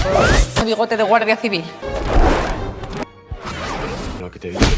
Bigote de guardia civil. Lo que te digo.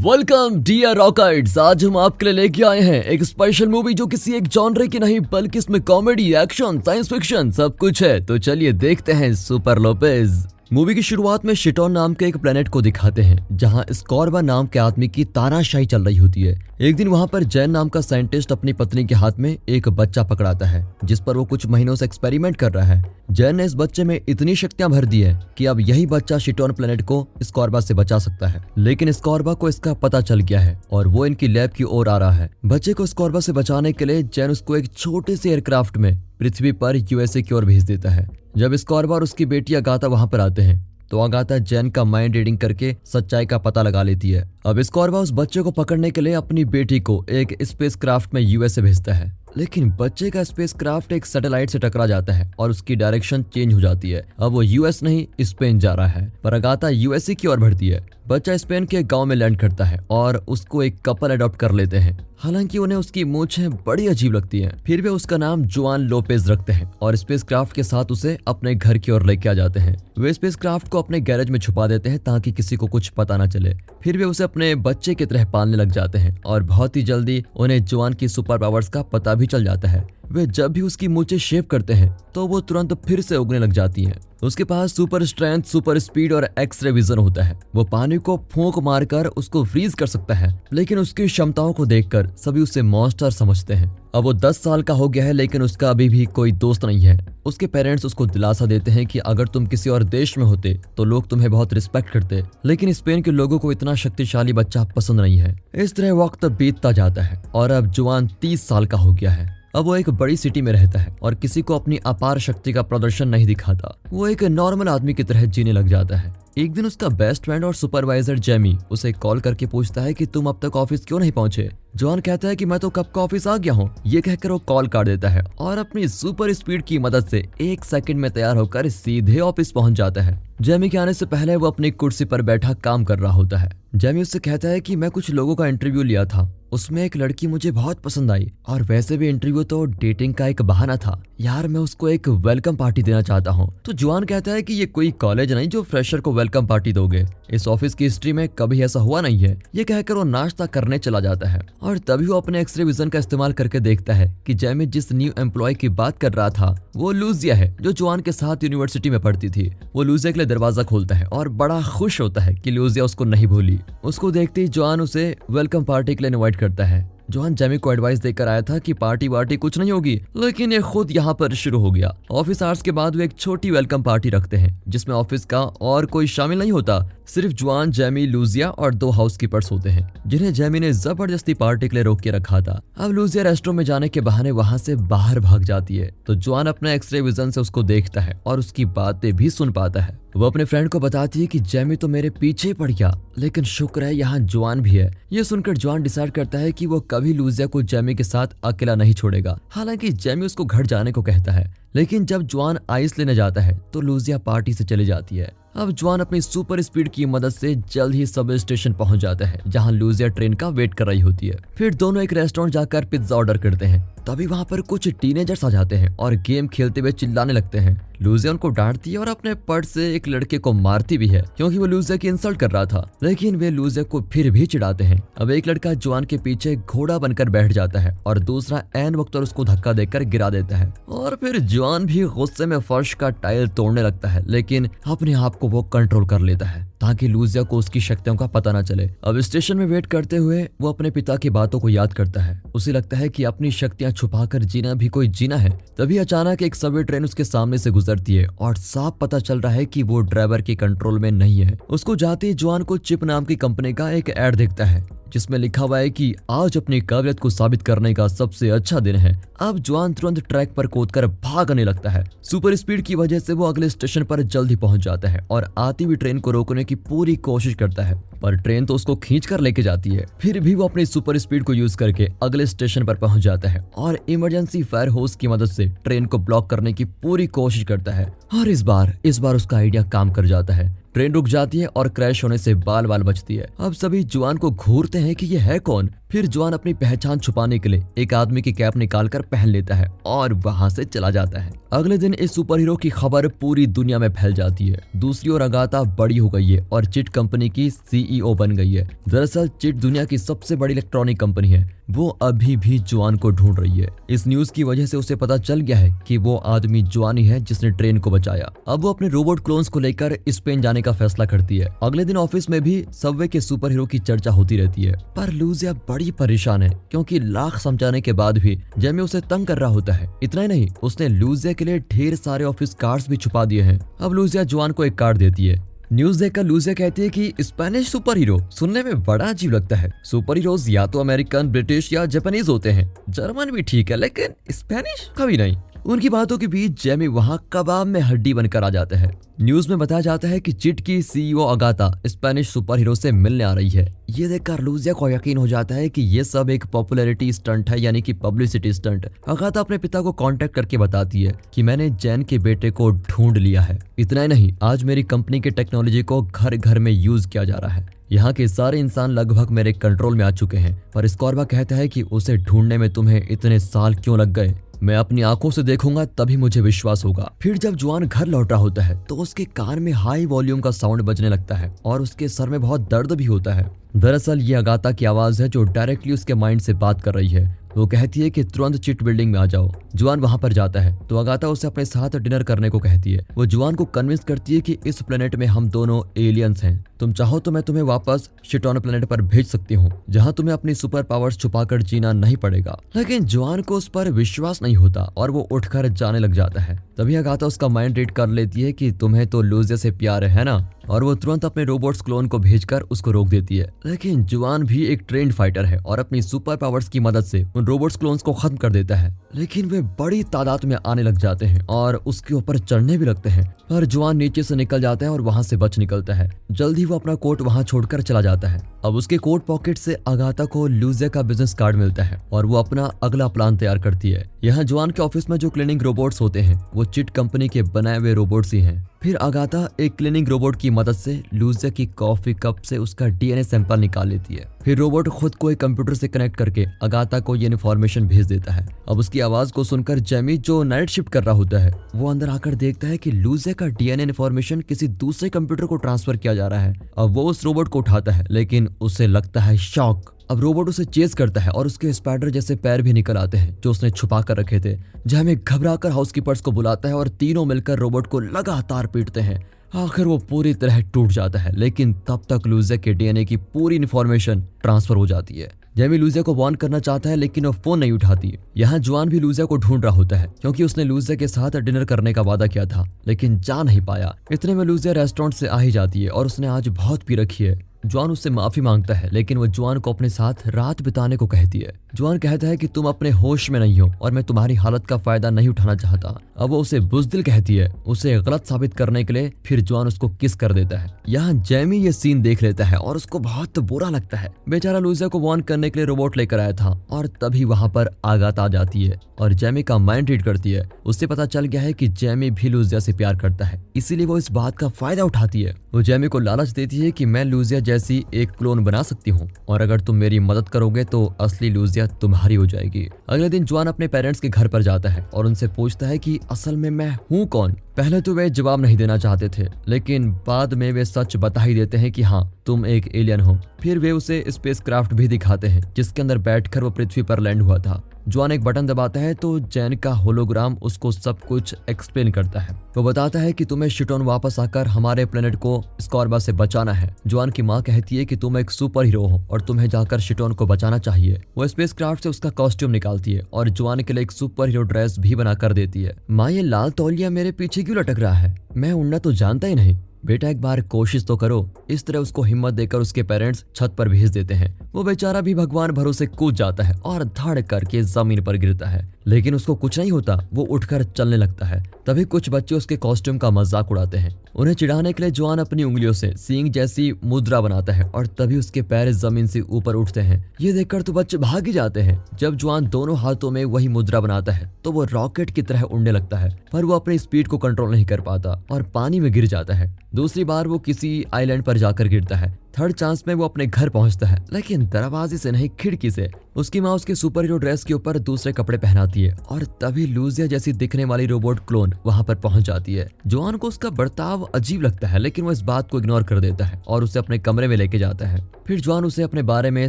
Welcome dear rockets. आज हम आपके लिए लेके आए हैं एक स्पेशल मूवी जो किसी एक जॉनरे की नहीं बल्कि इसमें कॉमेडी, एक्शन, साइंस फिक्शन सब कुछ है। तो चलिए देखते हैं सुपर लोपेज। मूवी की शुरुआत में शिटोन नाम के एक प्लेनेट को दिखाते हैं जहां स्कॉर्बा नाम के आदमी की तानाशाही चल रही होती है। एक दिन वहां पर जैन नाम का साइंटिस्ट अपनी पत्नी के हाथ में एक बच्चा पकड़ाता है जिस पर वो कुछ महीनों से एक्सपेरिमेंट कर रहा है। जैन ने इस बच्चे में इतनी शक्तियां भर दी है कि अब यही बच्चा शिटोन प्लेनेट को स्कॉर्बा से बचा सकता है। लेकिन स्कॉर्बा को इसका पता चल गया है और वो इनकी लैब की ओर आ रहा है। बच्चे को स्कॉर्बा से बचाने के लिए जैन उसको एक छोटे से एयरक्राफ्ट में पृथ्वी पर यूएसए की ओर भेज देता है। जब स्कॉर्बा और उसकी बेटी अगाथा वहां पर आते हैं तो अगाथा जैन का माइंड रीडिंग करके सच्चाई का पता लगा लेती है। अब स्कॉर्बा उस बच्चे को पकड़ने के लिए अपनी बेटी को एक स्पेसक्राफ्ट में यूएसए भेजता है। लेकिन बच्चे का स्पेसक्राफ्ट एक सैटेलाइट से टकरा जाता है और उसकी डायरेक्शन चेंज हो जाती है। अब वो यूएस नहीं स्पेन जा रहा है, पर अगाथा यूएसए की ओर बढ़ती है। बच्चा स्पेन के गांव में लैंड करता है और उसको एक कपल अडॉप्ट कर लेते हैं। हालांकि उन्हें उसकी मूंछें बड़ी अजीब लगती हैं, फिर वे उसका नाम जुआन लोपेज रखते हैं और स्पेसक्राफ्ट के साथ उसे अपने घर की ओर लेके आ जाते हैं। वे स्पेसक्राफ्ट को अपने गैरेज में छुपा देते हैं ताकि किसी को कुछ पता न चले। फिर वे उसे अपने बच्चे की तरह पालने लग जाते हैं और बहुत ही जल्दी उन्हें जुआन की सुपर पावर्स का पता भी चल जाता है। वे जब भी उसकी मूंछें शेव करते हैं तो वो तुरंत फिर से उगने लग जाती हैं। उसके पास सुपर स्ट्रेंथ, सुपर स्पीड और एक्सरे विजन होता है। वो पानी को फूंक मारकर उसको फ्रीज कर सकता है, लेकिन उसकी क्षमताओं को देखकर सभी उसे मॉन्स्टर समझते हैं। अब वो 10 साल का हो गया है लेकिन उसका अभी भी कोई दोस्त नहीं है। उसके पेरेंट्स उसको दिलासा देते हैं कि अगर तुम किसी और देश में होते तो लोग तुम्हें बहुत रिस्पेक्ट करते, लेकिन स्पेन के लोगों को इतना शक्तिशाली बच्चा पसंद नहीं है। इस तरह वक्त बीतता जाता है और अब जुआन 30 साल का हो गया है। अब वो एक बड़ी सिटी में रहता है और किसी को अपनी अपार शक्ति का प्रदर्शन नहीं दिखाता। वो एक नॉर्मल आदमी की तरह जीने लग जाता है। एक दिन उसका बेस्ट फ्रेंड और सुपरवाइजर जेमी उसे कॉल करके पूछता है कि तुम अब तक ऑफिस क्यों नहीं पहुंचे। जॉन कहता है कि मैं तो कब का ऑफिस आ गया हूँ। ये कहकर वो कॉल काट देता है और अपनी सुपर स्पीड की मदद से 1 सेकंड में तैयार होकर सीधे ऑफिस पहुंच जाता है। जेमी के आने से पहले वो अपनी कुर्सी पर बैठा काम कर रहा होता है। जेमी उससे कहता है कि मैं कुछ लोगों का इंटरव्यू लिया था, उसमें एक लड़की मुझे बहुत पसंद आई और वैसे भी इंटरव्यू तो डेटिंग का एक बहाना था। यार मैं उसको एक वेलकम पार्टी देना चाहता हूँ। तो जुआन कहता है कि ये कोई कॉलेज नहीं जो फ्रेशर को वेलकम पार्टी दोगे, इस ऑफिस की हिस्ट्री में कभी ऐसा हुआ नहीं है। ये कहकर वो नाश्ता करने चला जाता है और तभी वो अपने एक्सरे विजन का इस्तेमाल करके देखता है कि जेमी जिस न्यू एम्प्लॉय की बात कर रहा था वो लूजिया है जो जुआन के साथ यूनिवर्सिटी में पढ़ती थी। वो लूजिया के लिए दरवाजा खोलता है और बड़ा खुश होता है कि लूजिया उसको नहीं भूली। उसको देखते ही जुआन उसे वेलकम पार्टी के लिए इनवाइट करता है। जॉन जेमी को एडवाइस देकर आया था कि पार्टी वार्टी कुछ नहीं होगी, लेकिन ये खुद यहाँ पर शुरू हो गया। ऑफिस आवर्स के बाद वो एक छोटी वेलकम पार्टी रखते हैं जिसमें ऑफिस का और कोई शामिल नहीं होता, सिर्फ जॉन, जेमी, लूजिया और 2 हाउसकीपर्स होते हैं जिन्हें जेमी ने जबरदस्ती पार्टी के लिए रोक के रखा था। अब लूजिया रेस्टोरेंट में जाने के बहाने वहां से बाहर भाग जाती है तो जॉन अपने एक्सरे विजन से उसको देखता है और उसकी बातें भी सुन पाता है। वो अपने फ्रेंड को बताती है कि जेमी तो मेरे पीछे पड़ गया, लेकिन शुक्र है यहाँ जॉन भी है। ये सुनकर जॉन डिसाइड करता है कि वो कभी लूजिया को जेमी के साथ अकेला नहीं छोड़ेगा। हालांकि जेमी उसको घर जाने को कहता है, लेकिन जब जॉन आइस लेने जाता है तो लूजिया पार्टी से चली जाती है। अब जॉन अपनी सुपर स्पीड की मदद से जल्द ही सब स्टेशन पहुंच जाता है जहां लूजिया ट्रेन का वेट कर रही होती है। फिर दोनों एक रेस्टोरेंट जाकर पिज्जा ऑर्डर करते हैं। तभी वहां पर कुछ टीनेजर्स आ जाते हैं और गेम खेलते हुए चिल्लाने लगते हैं। लूजिया उनको डांटती है और अपने पर्स से एक लड़के को मारती भी है क्योंकि वो लूजिया की इंसल्ट कर रहा था, लेकिन वे लूजिया को फिर भी चिढ़ाते हैं। अब एक लड़का जॉन के पीछे घोड़ा बनकर बैठ जाता है और दूसरा ऐन वक्त पर उसको धक्का देकर गिरा देता है और फिर जॉन भी गुस्से में फर्श का टाइल तोड़ने लगता है, लेकिन अपने आप को वो कंट्रोल कर लेता है ताकि लूजिया को उसकी शक्तियों का पता न चले। अब स्टेशन में वेट करते हुए वो अपने पिता की बातों को याद करता है। उसे लगता है कि अपनी शक्तियां छुपाकर जीना भी कोई जीना है। तभी अचानक एक सबवे ट्रेन उसके सामने से गुजरती है और साफ पता चल रहा है कि वो ड्राइवर के कंट्रोल में नहीं है। उसको जाते ही जॉन को चिप नाम की कंपनी का एक ऐड दिखता है जिसमें लिखा हुआ है कि आज अपनी काबिलियत को साबित करने का सबसे अच्छा दिन है। अब जॉन तुरंत ट्रैक पर कूदकर भागने लगता है। सुपर स्पीड की वजह से वो अगले स्टेशन पर जल्दी पहुंच जाता है और आती हुई ट्रेन को रोकने की पूरी कोशिश करता है, पर ट्रेन तो उसको खींच कर लेके जाती है। फिर भी वो अपनी सुपर स्पीड को यूज करके अगले स्टेशन पर पहुंच जाता है और इमरजेंसी फायर होस की मदद से ट्रेन को ब्लॉक करने की पूरी कोशिश करता है और इस बार उसका आइडिया काम कर जाता है। ट्रेन रुक जाती है और क्रैश होने से बाल बाल बचती है। अब सभी जुआन को घूरते हैं कि ये है कौन। फिर जुआन अपनी पहचान छुपाने के लिए एक आदमी की कैप निकालकर पहन लेता है और वहां से चला जाता है। अगले दिन इस सुपर हीरो की खबर पूरी दुनिया में फैल जाती है। दूसरी ओर अगाथा बड़ी हो गई है और चिट कंपनी की CEO बन गई है। दरअसल चिट दुनिया की सबसे बड़ी इलेक्ट्रॉनिक कंपनी है। वो अभी भी जुआन को ढूंढ रही है। इस न्यूज की वजह से उसे पता चल गया है कि वो आदमी जुआन ही है जिसने ट्रेन को बचाया। अब वो अपने रोबोट क्लोन्स को लेकर स्पेन जाने का फैसला करती है। अगले दिन ऑफिस में भी सबवे के सुपर हीरो की चर्चा होती रहती है, पर लूजिया बड़ी परेशान है क्योंकि लाख समझाने के बाद भी जेमी उसे तंग कर रहा होता है। इतना ही नहीं, उसने लूजिया के लिए ढेर सारे ऑफिस कार्ड्स भी छुपा दिए हैं। अब लूजिया जुआन को एक कार्ड देती है। न्यूज देखकर लूजिया कहती है कि स्पेनिश सुपर हीरो सुनने में बड़ा अजीब लगता है। सुपर हीरोज या तो अमेरिकन, ब्रिटिश या जापानीज होते हैं। जर्मन भी ठीक है लेकिन स्पेनिश कभी नहीं। उनकी बातों के बीच जेमी वहां कबाब में हड्डी बनकर आ जाता है। न्यूज में बताया जाता है कि चिट की CEO Agatha Spanish super hero से मिलने आ रही है। ये देखकर लूजिया को यकीन हो जाता है कि ये सब एक पॉपुलैरिटी स्टंट है, यानी कि पब्लिसिटी स्टंट। अगाथा अपने पिता को कांटेक्ट करके बताती है कि मैंने जैन के बेटे को ढूंढ लिया है। इतना ही नहीं, आज मेरी कंपनी के टेक्नोलॉजी को घर घर में यूज किया जा रहा है। यहाँ के सारे इंसान लगभग मेरे कंट्रोल में आ चुके हैं। पर स्कॉर्बा कहता है कि उसे ढूंढने में तुम्हें इतने साल क्यों लग गए। मैं अपनी आंखों से देखूंगा तभी मुझे विश्वास होगा। फिर जब जुआन घर लौट रहा होता है तो उसके कान में हाई वॉल्यूम का साउंड बजने लगता है और उसके सर में बहुत दर्द भी होता है। दरअसल ये अगाथा की आवाज है जो डायरेक्टली उसके माइंड से बात कर रही है। वो कहती है कि तुरंत चिट बिल्डिंग में आ जाओ। जुआन वहां पर जाता है तो अगाथा उसे अपने साथ डिनर करने को कहती है। वो जुआन को कन्विंस करती है कि इस प्लेनेट में हम दोनों एलियंस हैं। तुम चाहो तो मैं तुम्हें वापस शिटॉन प्लेनेट पर भेज सकती हूँ, जहाँ तुम्हें अपनी सुपर पावर्स छुपाकर जीना नहीं पड़ेगा। लेकिन जुआन को उस पर विश्वास नहीं होता और वो उठकर जाने लग जाता है। तभी अगाथा उसका माइंड रीड कर लेती है कि तुम्हें तो लूजिया से प्यार है ना, और वो तुरंत अपने रोबोट्स क्लोन को भेजकर उसको रोक देती है। लेकिन जुआन भी एक ट्रेंड फाइटर है और अपनी सुपर पावर्स की मदद से उन रोबोट्स क्लोन्स को खत्म कर देता है। लेकिन वे बड़ी तादाद में आने लग जाते हैं और उसके ऊपर चढ़ने भी लगते हैं। पर जुआन नीचे से निकल जाता है और वहां से बच निकलता है। जल्दी वो अपना कोट वहां छोड़कर चला जाता है। अब उसके कोट पॉकेट से अगाथा को लूजिया का बिजनेस कार्ड मिलता है और वो अपना अगला प्लान तैयार करती है। यहाँ जुआन के ऑफिस में जो क्लीनिंग रोबोट्स होते हैं वो चिट कंपनी के बनाए हुए रोबोट्स ही हैं। फिर अगाथा एक क्लीनिंग रोबोट की मदद से लूजिया की कॉफी कप से उसका DNA सैंपल निकाल लेती है। फिर रोबोट खुद को एक कंप्यूटर से कनेक्ट करके अगाथा को ये इन्फॉर्मेशन भेज देता है। अब उसकी आवाज को सुनकर जेमी जो नाइट शिफ्ट कर रहा होता है वो अंदर आकर देखता है कि लूजिया का DNA इन्फॉर्मेशन किसी दूसरे कंप्यूटर को ट्रांसफर किया जा रहा है। अब वो उस रोबोट को उठाता है लेकिन उसे लगता है शॉक। अब रोबोट उसे चेज करता है और उसके स्पाइडर जैसे पैर भी निकल आते हैं जो उसने छुपा कर रखे थे। जेमी घबराकर हाउसकीपर्स को बुलाता है और तीनों मिलकर रोबोट को लगातार पीटते हैं। आखिर वो पूरी तरह टूट जाता है, लेकिन तब तक लूजिया के DNA की पूरी इन्फॉर्मेशन ट्रांसफर हो जाती है। जेमी लूजिया को वार्न करना चाहता है लेकिन वो फोन नहीं उठाती। यहाँ जुआन भी लूजिया को ढूंढ रहा होता है क्योंकि उसने लूजिया के साथ डिनर करने का वादा किया था, लेकिन जा नहीं पाया। इतने में लूजिया रेस्टोरेंट से आ ही जाती है और उसने आज बहुत पी रखी है। जुआन उससे माफी मांगता है लेकिन वो जुआन को अपने साथ रात बिताने को कहती है। जुआन कहता है कि तुम अपने होश में नहीं हो और मैं तुम्हारी हालत का फायदा नहीं उठाना चाहता। अब वो उसे बुज़दिल कहती है, उसे गलत साबित करने के लिए। फिर जुआन उसको किस कर देता है। यहाँ जेमी ये सीन देख लेता है और उसको बहुत बुरा लगता है। बेचारा लूजिया को वार्न करने के लिए रोबोट लेकर आया था और तभी वहाँ पर अगाथा आ जाती है और जेमी का माइंड रीड करती है। उससे पता चल गया है कि जेमी भी लूजिया से प्यार करता है, इसीलिए वो इस बात का फायदा उठाती है। वो जेमी को लालच देती है कि मैं लूजिया जैसी एक क्लोन बना सकती हूँ और अगर तुम मेरी मदद करोगे तो असली लूजिया तुम्हारी हो जाएगी। अगले दिन जुआन अपने पेरेंट्स के घर पर जाता है और उनसे पूछता है कि असल में मैं हूँ कौन। पहले तो वे जवाब नहीं देना चाहते थे लेकिन बाद में वे सच बता ही देते हैं कि हाँ तुम एक एलियन हो। फिर वे उसे स्पेसक्राफ्ट भी दिखाते हैं जिसके अंदर बैठकर वो पृथ्वी पर लैंड हुआ था। जुआन एक बटन दबाता है तो जैन का होलोग्राम उसको सब कुछ एक्सप्लेन करता है। वो बताता है कि तुम्हें शिटॉन वापस आकर हमारे प्लेनेट को स्कॉर्बा से बचाना है। जुआन की माँ कहती है कि तुम एक सुपर हीरो हो और तुम्हें जाकर शिटॉन को बचाना चाहिए। वो स्पेसक्राफ्ट से उसका कॉस्ट्यूम निकालती है और जुआन के लिए एक सुपर हीरो ड्रेस भी बना कर देती है। माँ, ये लाल तौलिया मेरे पीछे क्यों लटक रहा है? मैं उड़ना तो जानता ही नहीं। बेटा एक बार कोशिश तो करो। इस तरह उसको हिम्मत देकर उसके पेरेंट्स छत पर भेज देते हैं। वो बेचारा भी भगवान भरोसे कूद जाता है और धड़ करके जमीन पर गिरता है। लेकिन उसको कुछ नहीं होता, वो उठकर चलने लगता है। तभी कुछ बच्चे उसके कॉस्ट्यूम का मजाक उड़ाते हैं। उन्हें चिढ़ाने के लिए जॉन अपनी उंगलियों से सींग जैसी मुद्रा बनाता है और तभी उसके पैर जमीन से ऊपर उठते हैं। ये देखकर तो बच्चे भाग ही जाते हैं। जब जॉन दोनों हाथों में वही मुद्रा बनाता है तो वो रॉकेट की तरह उड़ने लगता है, पर वो अपनी स्पीड को कंट्रोल नहीं कर पाता और पानी में गिर जाता है। दूसरी बार वो किसी आइलैंड पर जाकर गिरता है। थर्ड चांस में वो अपने घर पहुंचता है, लेकिन दरवाजे से नहीं, खिड़की से। उसकी माँ उसके सुपर हीरो ड्रेस के ऊपर दूसरे कपड़े पहनाती है और तभी लूजिया जैसी दिखने वाली रोबोट क्लोन वहां पर पहुंच जाती है। जॉन को उसका बर्ताव अजीब लगता है, लेकिन वो इस बात को इग्नोर कर देता है और उसे अपने कमरे में लेके जाता है। फिर जॉन उसे अपने बारे में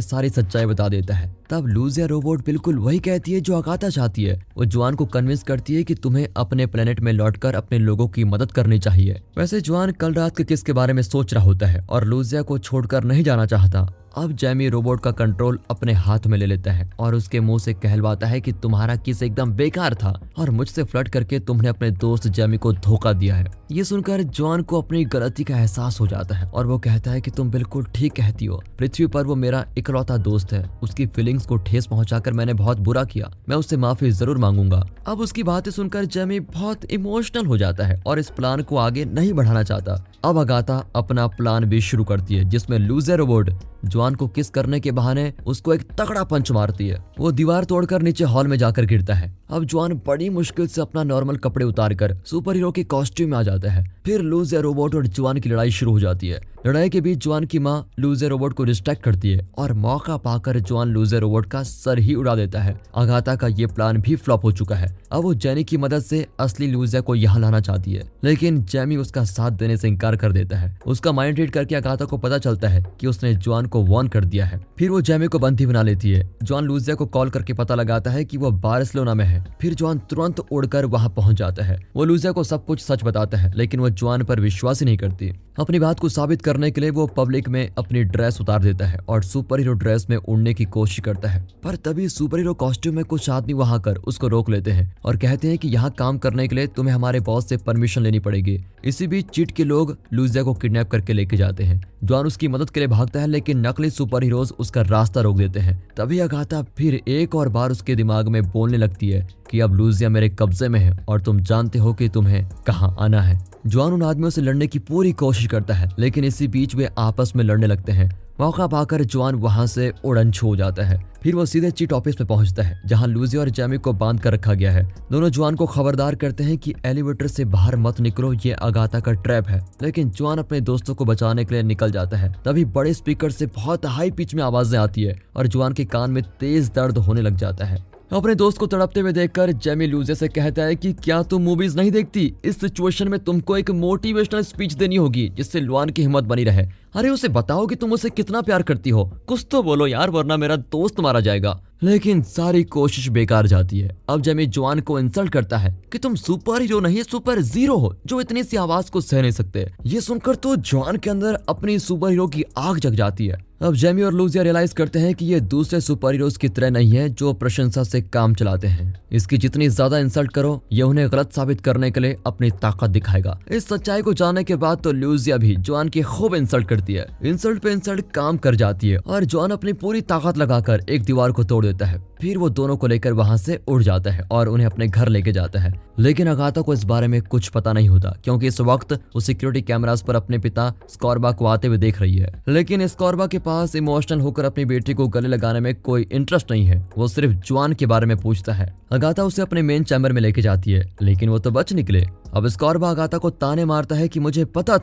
सारी सच्चाई बता देता है। तब लूजिया रोबोट बिल्कुल वही कहती है जो अगाथा चाहती है। वो जॉन को कन्विंस करती है कि तुम्हें अपने प्लेनेट में लौटकर अपने लोगों की मदद करनी चाहिए। वैसे जॉन कल रात के किस के बारे में सोच रहा होता है और लूजिया को छोड़कर नहीं जाना चाहता। अब जैमी रोबोट का कंट्रोल अपने हाथ में ले लेता है और उसके मुंह से कहलवाता है कि तुम्हारा किस एकदम बेकार था और मुझसे फ्लर्ट करके तुमने अपने दोस्त जैमी को धोखा दिया है। ये सुनकर जॉन को अपनी गलती का एहसास हो जाता है और वो कहता है कि तुम बिल्कुल ठीक कहती हो। पृथ्वी पर वो मेरा इकलौता दोस्त है। उसकी फीलिंग्स को ठेस पहुंचाकर मैंने बहुत बुरा किया। मैं उससे माफी जरूर मांगूंगा। अब उसकी बातें सुनकर जैमी बहुत इमोशनल हो जाता है और इस प्लान को आगे नहीं बढ़ाना चाहता। अब अगाथा अपना प्लान भी शुरू करती है, जिसमें लूजर रोबोट जॉन को किस करने के बहाने उसको एक तगड़ा पंच मारती है। वो दीवार तोड़कर नीचे हॉल में जाकर गिरता है। अब जॉन बड़ी मुश्किल से अपना नॉर्मल कपड़े उतारकर सुपर हीरो के कॉस्ट्यूम में आ जाता है। फिर लूजर रोबोट और जॉन की लड़ाई शुरू हो जाती है। लड़ाई के बीच जॉन की माँ लूजर रोबोट को डिस्ट्रैक्ट करती है और मौका पाकर जॉन लूजर रोबोट का सर ही उड़ा देता है। अगाथा का ये प्लान भी फ्लॉप हो चुका है। अब वो जेनी की मदद से असली लूजर को यहाँ लाना चाहती है, लेकिन जेमी उसका साथ देने से इनकार कर देता है। उसका माइंड रीड करके अगाथा को पता चलता है कि उसने जॉन को वार्न कर दिया है। फिर वो जेमी को बंदी बना लेती है। जॉन लूजर को कॉल करके पता लगाता है कि वो बार्सिलोना में है। फिर जॉन तुरंत उड़कर वहां पहुंच जाता है। वो लूजर को सब कुछ सच बताता है, लेकिन वो जॉन पर विश्वास ही नहीं करती। अपनी बात को साबित करने के लिए वो पब्लिक में अपनी ड्रेस उतार देता है और सुपर हीरो ड्रेस में उड़ने की कोशिश करता है। पर तभी सुपर हीरो कॉस्ट्यूम में कुछ आदमी वहां कर उसको रोक लेते हैं और कहते हैं कि यहाँ काम करने के लिए तुम्हें हमारे बॉस से परमिशन लेनी पड़ेगी। इसी बीच चीट के लोग लूजिया को किडनैप करके लेके जाते हैं। जॉन उसकी मदद के लिए भागता है, लेकिन नकली सुपर हीरोज उसका रास्ता रोक देते हैं। तभी अगाथा फिर एक और बार उसके दिमाग में बोलने लगती है कि अब लूजिया मेरे कब्जे में है और तुम जानते हो कि तुम्हें कहाँ आना है। जॉन उन आदमियों से लड़ने की पूरी कोशिश करता है, लेकिन इसी बीच वे आपस में लड़ने लगते हैं। मौका पाकर जॉन वहां से उड़न छू जाता है। फिर वो सीधे चीट ऑफिस में पहुंचता है, जहां लूजिया और जैमी को बांध कर रखा गया है। दोनों जॉन को खबरदार करते हैं कि एलिवेटर से बाहर मत निकलो, ये अगाथा का ट्रैप है। लेकिन जॉन अपने दोस्तों को बचाने के लिए निकल जाता है। तभी बड़े स्पीकर से बहुत हाई पिच में आवाजें आती है और जॉन के कान में तेज दर्द होने लग जाता है। अपने दोस्त को तड़पते हुए देखकर जेमी लूजिया से कहता है कि क्या तुम मूवीज नहीं देखती? इस सिचुएशन में तुमको एक मोटिवेशनल स्पीच देनी होगी जिससे लुआन की हिम्मत बनी रहे। अरे उसे बताओ कि तुम उसे कितना प्यार करती हो। कुछ तो बोलो यार, वरना मेरा दोस्त मारा जाएगा। लेकिन सारी कोशिश बेकार जाती है। अब जेमी जॉन को इंसल्ट करता है कि तुम सुपर हीरो नहीं सुपर जीरो हो, जो इतनी सी आवाज को सह नहीं सकते। ये सुनकर तो जॉन के अंदर अपनी सुपर हीरो की आग जग जाती है। अब जेमी और लूजिया रियलाइज करते हैं कि ये दूसरे सुपर हीरोज की तरह नहीं है जो प्रशंसा से काम चलाते हैं। इसकी जितनी ज्यादा इंसल्ट करो, ये उन्हें गलत साबित करने के लिए अपनी ताकत दिखाएगा। इस सच्चाई को जानने के बाद तो लूजिया भी जॉन की खूब इंसल्ट करती है। इंसल्ट पे इंसल्ट काम कर जाती है और जॉन अपनी पूरी ताकत लगाकर एक दीवार को तोड़ देता है। फिर वो दोनों को लेकर वहां से उड़ जाता है और उन्हें अपने घर लेके जाता है। लेकिन अगाथा को इस बारे में कुछ पता नहीं होता, क्योंकि इस वक्त वो सिक्योरिटी कैमरास पर अपने पिता स्कॉर्बा को आते हुए देख रही है। लेकिन स्कॉर्बा के पास इमोशनल होकर अपनी बेटी को गले लगाने में कोई इंटरेस्ट नहीं है। वो सिर्फ जॉन के बारे में पूछता है। अगाथा उसे अपने मेन चैम्बर में लेके जाती है, लेकिन वो तो बच निकले। अब स्कॉर्बा अगाथा को ताने मारता है कि मुझे पता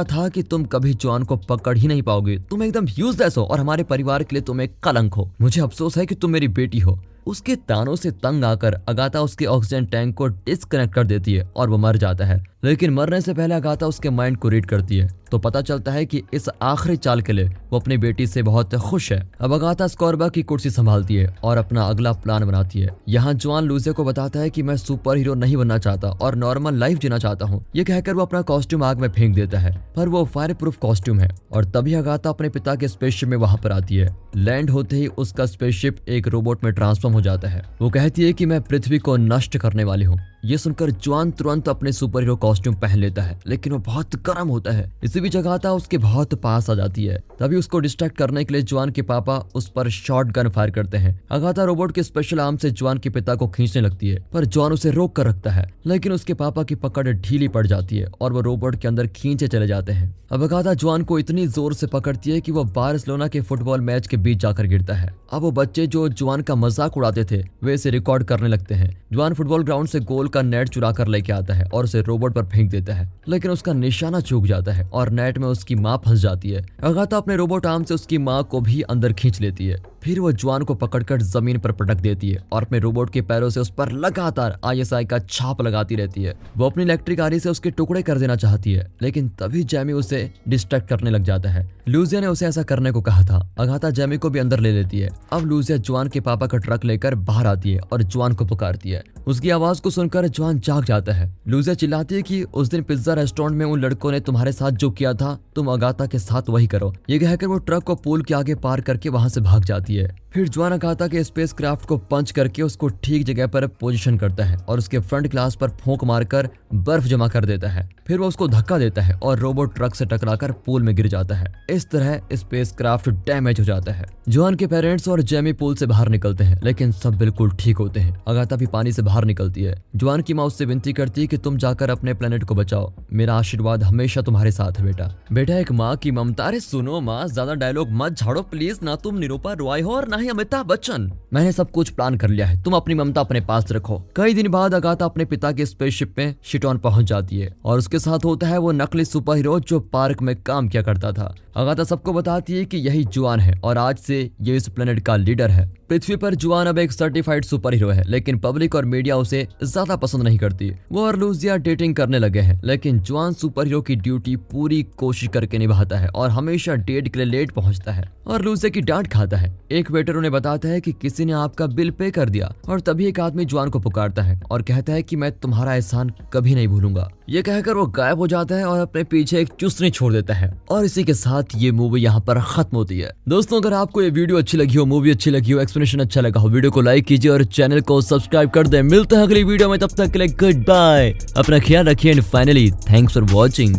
था कि तुम कभी जॉन को पकड़ ही नहीं पाओगे। तुम एकदम यूजलेस हो और हमारे परिवार के लिए तुम एक कलंक हो। मुझे अफसोस है कि तुम मेरी बेटी हो। उसके तानों से तंग आकर अगाथा उसके ऑक्सीजन टैंक को डिस्कनेक्ट कर देती है और वो मर जाता है। लेकिन मरने से पहले अगाथा उसके माइंड को रीड करती है, तो पता चलता है कि इस आखिरी चाल के लिए वो अपनी बेटी से बहुत खुश है। अब अगाथा स्कॉर्बा की कुर्सी संभालती है और अपना अगला प्लान बनाती है। यहाँ जॉन लूजिया को बताता है कि मैं सुपर हीरो नहीं बनना चाहता और नॉर्मल लाइफ जीना चाहता हूँ। ये कहकर वो अपना कॉस्ट्यूम आग में फेंक देता है, पर वो फायर प्रूफ कॉस्ट्यूम है। और तभी अगाथा अपने पिता के स्पेसशिप में वहां पर आती है। लैंड होते ही उसका स्पेसशिप एक रोबोट में ट्रांसफॉर्म हो जाता है। वो कहती है कि मैं पृथ्वी को नष्ट करने वाली हूँ। ये सुनकर जॉन तुरंत अपने सुपर हीरो कॉस्ट्यूम पहन लेता है, लेकिन वो बहुत गर्म होता है। इसी बीच अगाथा उसके बहुत पास आ जाती है। तभी उसको डिस्ट्रैक्ट करने के लिए जॉन के पापा उस पर शॉटगन फायर करते हैं। अगाथा रोबोट के स्पेशल आर्म से जॉन के पिता को खींचने लगती है, पर जॉन उसे रोक कर रखता है। लेकिन उसके पापा की पकड़ ढीली पड़ जाती है और वो रोबोट के अंदर खींचे चले जाते हैं। अब अगाथा जॉन को इतनी जोर से पकड़ती है कि वो बार्सिलोना के फुटबॉल मैच के बीच जाकर गिरता है। अब वो बच्चे जो जॉन का मजाक उड़ाते थे वे इसे रिकॉर्ड करने लगते हैं। जॉन फुटबॉल ग्राउंड से गोल का नेट चुरा कर लेके आता है और उसे रोबोट पर फेंक देता है, लेकिन उसका निशाना चूक जाता है और नेट में उसकी माँ फंस जाती है। अगाथा अपने रोबोट आर्म से उसकी माँ को भी अंदर खींच लेती है। फिर वो जॉन को पकड़कर जमीन पर पटक देती है और अपने रोबोट के पैरों से उस पर लगातार ISI का छाप लगाती रहती है। वो अपनी इलेक्ट्रिक आरी से उसके टुकड़े कर देना चाहती है, लेकिन तभी जैमी उसे डिस्ट्रैक्ट करने लग जाता है। लूजिया ने उसे ऐसा करने को कहा था। अगाथा जैमी को भी अंदर ले लेती है। अब लूजिया जॉन के पापा का ट्रक लेकर बाहर आती है और जॉन को पुकारती है। उसकी आवाज को सुनकर जॉन जाग जाता है। लूजिया चिल्लाती है कि उस दिन पिज्जा रेस्टोरेंट में उन लड़कों ने तुम्हारे साथ जो किया था तुम अगाथा के साथ वही करो। ये कहकर वो ट्रक को पुल के आगे पार करके वहां से भाग जाती है। फिर जॉन अगाथा के स्पेस क्राफ्ट को पंच करके उसको ठीक जगह पर पोजीशन करता है और उसके फ्रंट ग्लास पर फूंक मारकर बर्फ जमा कर देता है। फिर वो उसको धक्का देता है और रोबोट ट्रक से टकराकर पूल में गिर जाता है। इस तरह स्पेस क्राफ्ट डैमेज हो जाता है। जॉन के पेरेंट्स और जेमी पूल से बाहर निकलते हैं, लेकिन सब बिल्कुल ठीक होते हैं। अगाथा भी पानी से बाहर निकलती है। जॉन की माँ उससे विनती करती है कि तुम जाकर अपने प्लेनेट को बचाओ, मेरा आशीर्वाद हमेशा तुम्हारे साथ है बेटा। बेटा एक माँ की ममता। अरे सुनो माँ, ज्यादा डायलॉग मत झाड़ो प्लीज। ना तुम निरूपा रॉय हो और ना ही अमिताभ बच्चन। मैंने सब कुछ प्लान कर लिया है, तुम अपनी ममता अपने पास रखो। कई दिन बाद अगाथा अपने पिता के स्पेसशिप में शिटॉन पहुंच जाती है और उसके साथ होता है वो नकली सुपर हीरो जो पार्क में काम किया करता था। अगाथा सबको बताती है कि यही जुआन है और आज से ये इस प्लेनेट का लीडर है। पृथ्वी पर जुआन अब एक सर्टिफाइड सुपर हीरो है, लेकिन पब्लिक और मीडिया उसे ज्यादा पसंद नहीं करती। वो और लूजिया डेटिंग करने लगे हैं, लेकिन जुआन सुपर हीरो की ड्यूटी पूरी कोशिश करके निभाता है और हमेशा डेट के लिए लेट पहुंचता है और लूजिया की डांट खाता है। एक वेटर उन्हें बताता है कि किसी ने आपका बिल पे कर दिया और तभी एक आदमी जुआन को पुकारता है और कहता है कि मैं तुम्हारा एहसान कभी नहीं भूलूंगा। ये कहकर वो गायब हो जाता है और अपने पीछे एक चुस्नी छोड़ देता है और इसी के साथ ये मूवी यहाँ पर खत्म होती है। दोस्तों अगर आपको ये वीडियो अच्छी लगी हो, मूवी अच्छी लगी हो, एक्सप्लेनेशन अच्छा लगा हो, वीडियो को लाइक कीजिए और चैनल को सब्सक्राइब कर दें। मिलते हैं अगली वीडियो में, तब तक के लिए गुड बाय। अपना ख्याल रखिए and finally thanks for watching.